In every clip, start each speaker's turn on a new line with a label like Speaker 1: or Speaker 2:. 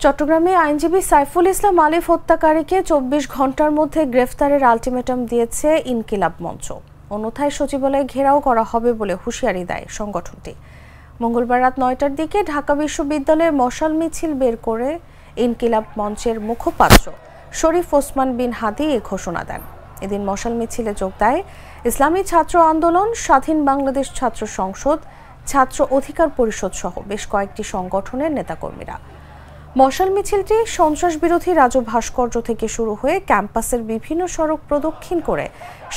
Speaker 1: চট্টগ্রামে আইনজীবী সাইফুল ইসলাম আলিফ হত্যাকারীকে ২৪ ঘন্টার মধ্যে গ্রেফতারের আলটিমেটাম দিয়েছে ইনকিলাব মঞ্চ। অন্যথায় সচিবালয়ে ঘেরাও করা হবে বলে হুঁশিয়ারি দেয় সংগঠনটি। মঙ্গলবার রাত ৯টার দিকে ঢাকা বিশ্ববিদ্যালয়ে মশাল মিছিল বের করে ইনকিলাব মঞ্চের মুখপাত্র শরীফ ওসমান বিন হাদি এ ঘোষণা দেন। এদিন মশাল মিছিলে যোগ দেয় ইসলামী ছাত্র আন্দোলন, স্বাধীন বাংলাদেশ ছাত্র সংসদ, ছাত্র অধিকার পরিষদ সহ বেশ কয়েকটি সংগঠনের নেতাকর্মীরা। মশাল মিছিলটি সন্ত্রাস বিরোধী রাজু ভাস্কর্য থেকে শুরু হয়ে ক্যাম্পাসের বিভিন্ন সড়ক প্রদক্ষিণ করে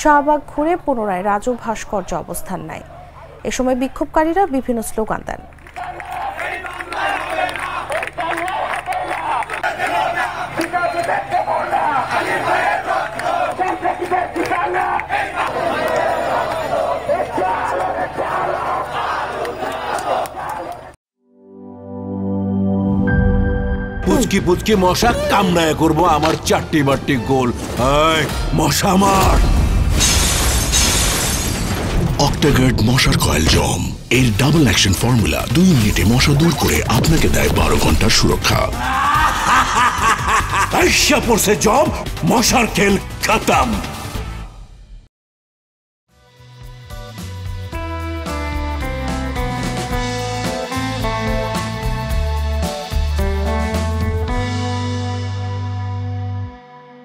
Speaker 1: শাহবাগ ঘুরে পুনরায় রাজু ভাস্কর্য অবস্থান নেয়। এ সময় বিক্ষোভকারীরা বিভিন্ন স্লোগান দেন।
Speaker 2: পুচকি পুচকি মশা কামড়ায় করবো আমার ৪টি ৪টি গোল। মশা মার।
Speaker 3: অক্টাগার্ড মশার কয়েল জম এর ডাবল অ্যাকশন ফর্মুলা ২ মিনিটে মশা দূর করে আপনাকে দেয় ১২ ঘন্টার সুরক্ষা।
Speaker 2: পড়ছে জম, মশার খেল খতম।